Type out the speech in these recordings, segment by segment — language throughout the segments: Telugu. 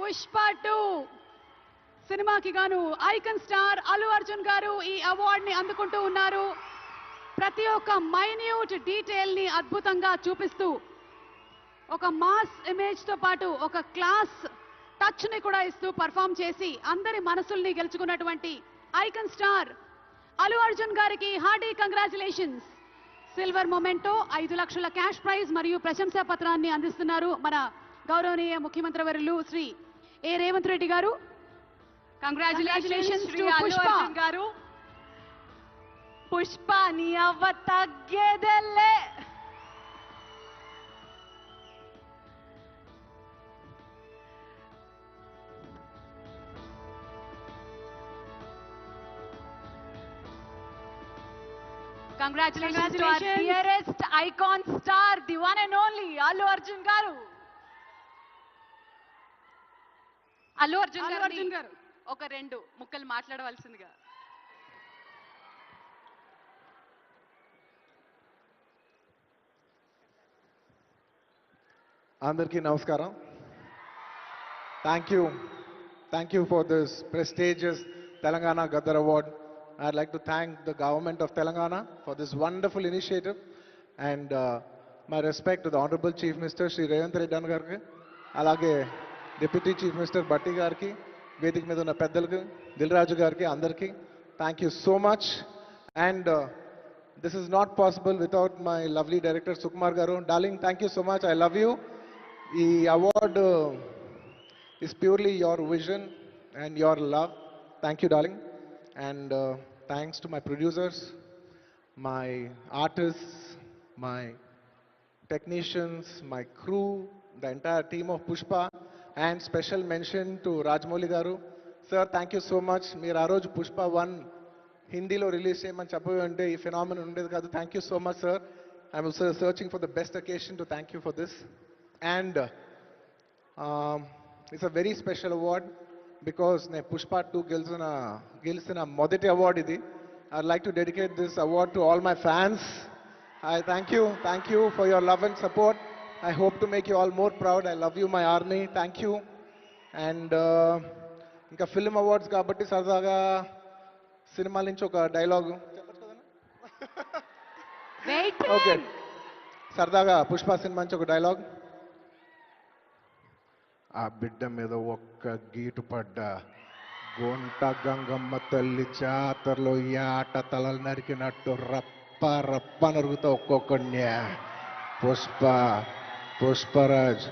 పుష్ప 2 సినిమాకి గాను ఐకాన్ స్టార్ అల్లు అర్జున్ గారు ఈ అవార్డ్ ని అందుకుంటూ ఉన్నారు. ప్రతి ఒక్క మైన్యూట్ డీటెయిల్ ని అద్భుతంగా చూపిస్తూ ఒక మాస్ ఇమేజ్ తో పాటు ఒక క్లాస్ టచ్ ని కూడా ఇస్తూ పర్ఫామ్ చేసి అందరి మనసుల్ని గెలుచుకున్నటువంటి ఐకాన్ స్టార్ అల్లు అర్జున్ గారికి హార్డీ కంగ్రాచులేషన్స్. సిల్వర్ మొమెంటో 5 లక్షల క్యాష్ ప్రైజ్ మరియు ప్రశంసా పత్రాన్ని అందిస్తున్నారు మన గౌరవనీయ ముఖ్యమంత్రి వర్యులు శ్రీ ఏ రేవంత్ రెడ్డి గారు. కంగ్రాచులేషన్స్ టు పుష్ప గారు. పుష్ప నీ అవ్వ తగ్గేదెల్లే. Congratulations to our dearest icon star, the one and only Allu Arjun garu. Allu Arjun garu ఒక 2 ముక్కలు మాట్లాడవలసిందిగా. అందరికీ నమస్కారం. Thank you for this prestigious Telangana Gaddar Award. I'd like to thank the government of Telangana for this wonderful initiative, and my respect to the Honorable Chief Minister Shri Revanth Reddy Garki, alage Deputy Chief Minister Batti Garki, Vedik మీద ఉన్న పెద్దలకు, దిల్ రాజు గారికి, అందరికీ thank you so much. And this is not possible without my lovely director Sukumar garu. Darling, thank you so much. I love you. The award is purely your vision and your love. Thank you, darling. And thanks to my producers, my artists, my technicians, my crew, the entire team of Pushpa, and special mention to Rajamouli garu. Sir, thank you so much. Meer aa roju Pushpa 1 Hindi lo release cheyamani cheppante ee phenomenon undedi kaadu. Thank you so much, sir. I'm also searching for the best occasion to thank you for this. And it's a very special award because ne Pushpa 2 గెలిచిన మొదటి అవార్డు ఇది. I'd like to dedicate this award to all my fans. I thank you for your love and support. I hope to make you all more proud. I love you, my army. Thank you. And ఇంకా ఫిల్మ్ అవార్డ్స్ కాబట్టి సరదాగా సినిమాల నుంచి ఒక డైలాగ్ ఓకే, సరదాగా పుష్ప సినిమా నుంచి ఒక డైలాగ్. ఆ బిడ్డ మీద ఒక్క గీటు పడ్డా గొంట గంగమ్మ తల్లి జాతరలో ఈ ఆట తలలు నరికినట్టు రప్ప రప్ప నరుగుతా ఒక్కొక్కడిని. పుష్పరాజ్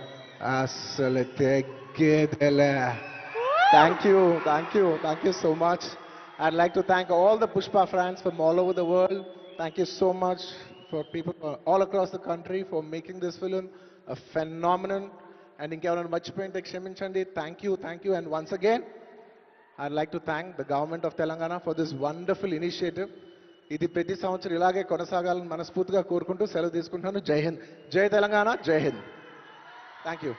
అసలు తెగ్గేదెలే. Thank you so much. I'd like to thank all the Pushpa fans from all over the world. Thank you so much for people all across the country for making this film a phenomenon. And ఇంకెవరైనా మర్చిపోయింటే క్షమించండి. Thank you. And once again, I'd like to thank the government of Telangana for this wonderful initiative. ఇది ప్రతి సంవత్సరం ఇలాగే కొనసాగాలని మనస్ఫూర్తిగా కోరుకుంటూ సెలవు తీసుకుంటున్నాను. జై హింద్, జై తెలంగాణ, జై Hind. Thank you.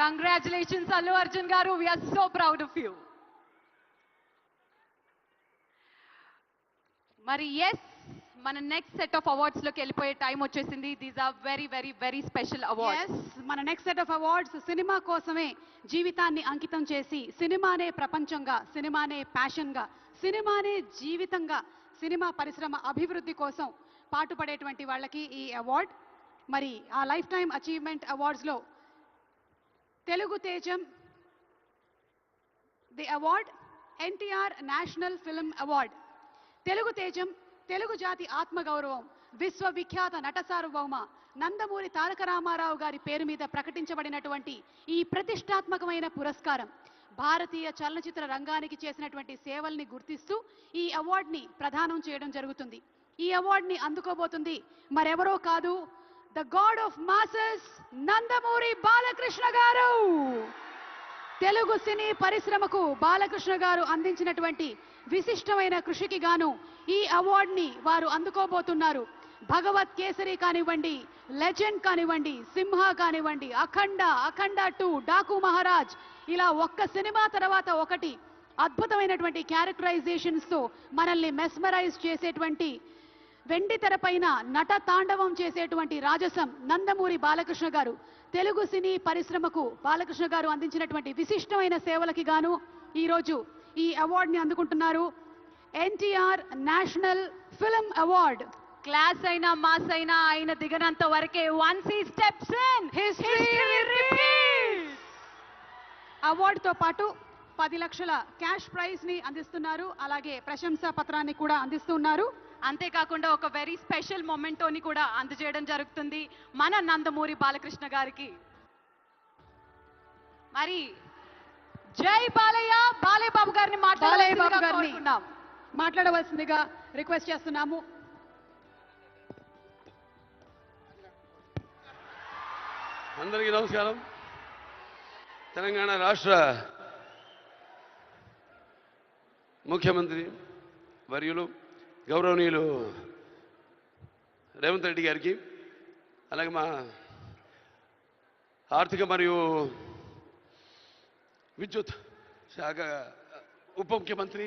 Congratulations, Allu Arjun garu. We are so proud of you. మరి ఎస్, మన నెక్స్ట్ సెట్ ఆఫ్ అవార్డ్స్ లోకి వెళ్ళిపోయే టైం వచ్చేసింది. These are very very very special awards. మన next set of awards cinema కోసమే జీవితాన్ని అంకితం చేసి సినిమానే ప్రపంచంగా, సినిమానే ప్యాషన్గా, సినిమానే జీవితంగా, సినిమా పరిశ్రమ అభివృద్ధి కోసం పాటుపడేటువంటి వాళ్ళకి ఈ అవార్డ్. మరి ఆ లైఫ్ టైం అచీవ్మెంట్ అవార్డ్స్లో తెలుగు తేజం the award, NTR national film award. Telugu తేజం, తెలుగు జాతి ఆత్మగౌరవం, విశ్వవిఖ్యాత నట సార్వభౌమ నందమూరి తారక రామారావు గారి పేరు మీద ప్రకటించబడినటువంటి ఈ ప్రతిష్టాత్మకమైన పురస్కారం భారతీయ చలనచిత్ర రంగానికి చేసినటువంటి సేవల్ని గుర్తిస్తూ ఈ అవార్డుని ప్రదానం చేయడం జరుగుతుంది. ఈ అవార్డుని అందుకోబోతుంది మరెవరో కాదు, the God of masses Nandamuri Balakrishna గారు. తెలుగు సినీ పరిశ్రమకు బాలకృష్ణ గారు అందించినటువంటి విశిష్టమైన కృషికి గాను ఈ అవార్డుని వారు అందుకోబోతున్నారు. భగవత్ కేసరి కానివ్వండి, లెజెండ్ కానివ్వండి, సింహ కానివ్వండి, అఖండ 2, డాకు మహారాజ్, ఇలా ఒక్క సినిమా తర్వాత ఒకటి అద్భుతమైనటువంటి క్యారెక్టరైజేషన్స్ తో మనల్ని మెస్మరైజ్ చేసేటువంటి వెండి తెరపైన నట తాండవం చేసేటువంటి రాజసం నందమూరి బాలకృష్ణ గారు. తెలుగు సినీ పరిశ్రమకు బాలకృష్ణ గారు అందించినటువంటి విశిష్టమైన సేవలకి గాను ఈరోజు ఈ అవార్డుని అందుకుంటున్నారు. NTR national film award. Class అయినా మాస్ అయినా ఆయన దిగనంత వరకే once he steps in history repeats. అవార్డుతో పాటు 10 లక్షల క్యాష్ ప్రైజ్ ని అందిస్తున్నారు. అలాగే ప్రశంసా పత్రాన్ని కూడా అందిస్తున్నారు. అంతేకాకుండా ఒక వెరీ స్పెషల్ మొమెంటోని కూడా అందజేయడం జరుగుతుంది మన నందమూరి బాలకృష్ణ గారికి. మరి జై బాలయ్య, బాలయ్య బాబు గారిని మాట్లాడవలసిందిగా రిక్వెస్ట్ చేస్తున్నాము. అందరికీ నమస్కారం. తెలంగాణ రాష్ట్ర ముఖ్యమంత్రి వర్యులు గౌరవనీయులు రేవంత్ రెడ్డి గారికి, అలాగే మా ఆర్థిక మరియు విద్యుత్ శాఖ ఉప ముఖ్యమంత్రి